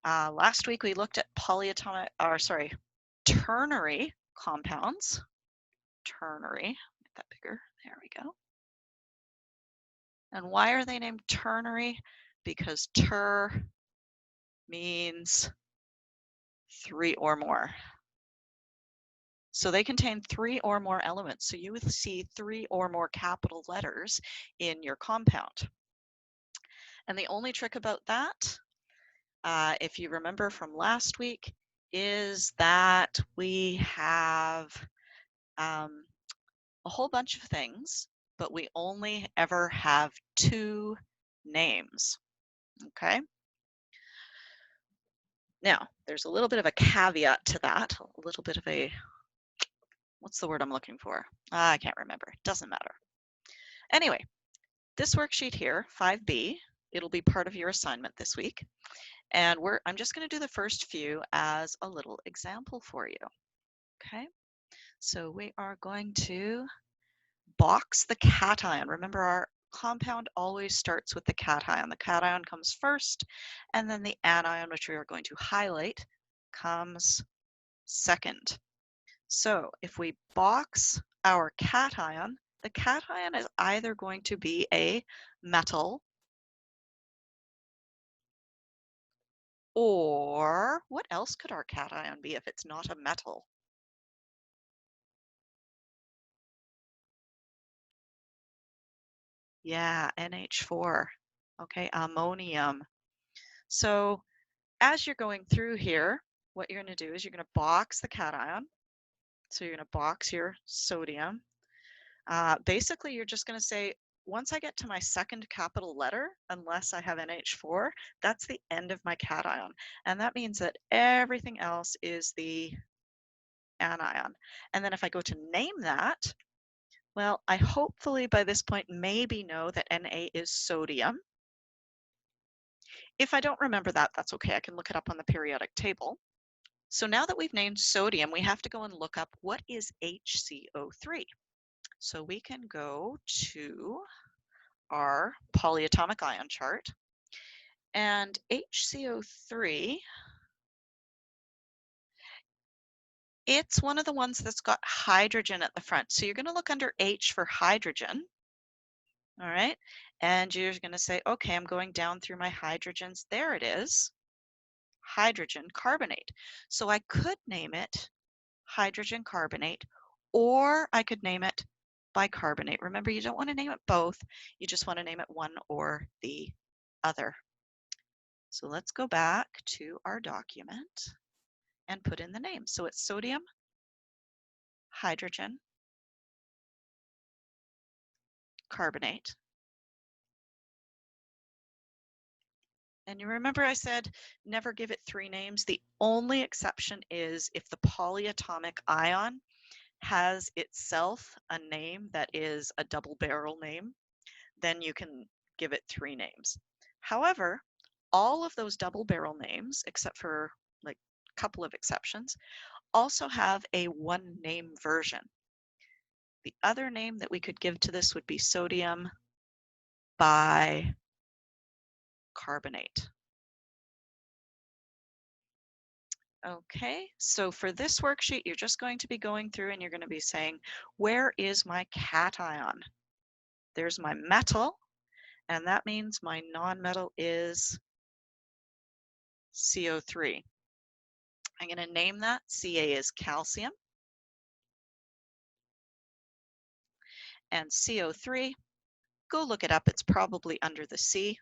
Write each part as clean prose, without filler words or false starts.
Last week we looked at ternary compounds. Ternary, make that bigger. There we go. And why are they named ternary? Because ter means 3 or more. So they contain 3 or more elements. So you would see 3 or more capital letters in your compound. And the only trick about that, if you remember from last week, is that we have a whole bunch of things, but we only ever have 2 names. Okay? Now, there's a little bit of a caveat to that, a little bit of a, what's the word I'm looking for? I can't remember. Doesn't matter. Anyway, this worksheet here, 5B, it'll be part of your assignment this week. And I'm just going to do the first few as a little example for you. Okay, so we are going to box the cation. Remember, our compound always starts with the cation. The cation comes first, and then the anion, which we are going to highlight, comes second. So if we box our cation, the cation is either going to be a metal, or what else could our cation be if it's not a metal? Yeah, NH4. Okay, ammonium. So as you're going through here, what you're going to do is you're going to box the cation. So you're going to box your sodium. Basically, you're just going to say, once I get to my second capital letter, unless I have NH4, that's the end of my cation. And that means that everything else is the anion. And then if I go to name that, well, I hopefully by this point maybe know that Na is sodium. If I don't remember that, that's okay. I can look it up on the periodic table. So now that we've named sodium, we have to go and look up what is HCO3. So we can go to our polyatomic ion chart, and HCO3, it's one of the ones that's got hydrogen at the front. So you're going to look under H for hydrogen. All right. And you're going to say, okay, I'm going down through my hydrogens. There it is. Hydrogen carbonate. So I could name it hydrogen carbonate, or I could name it bicarbonate. Remember, you don't want to name it both. You just want to name it one or the other. So let's go back to our document and put in the name. So it's sodium, hydrogen, carbonate. And you remember I said never give it 3 names. The only exception is if the polyatomic ion has itself a name that is a double barrel name, then you can give it 3 names. However, all of those double barrel names, except for like a couple of exceptions, also have a 1 name version. The other name that we could give to this would be sodium bicarbonate. Okay, so for this worksheet, you're just going to be going through and you're going to be saying, where is my cation? There's my metal, and that means my nonmetal is CO3. I'm going to name that. Ca is calcium. And CO3, go look it up. It's probably under the C.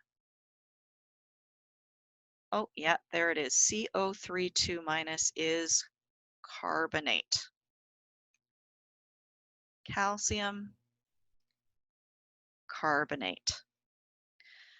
Oh, yeah, there it is. CO3 2- is carbonate. Calcium carbonate.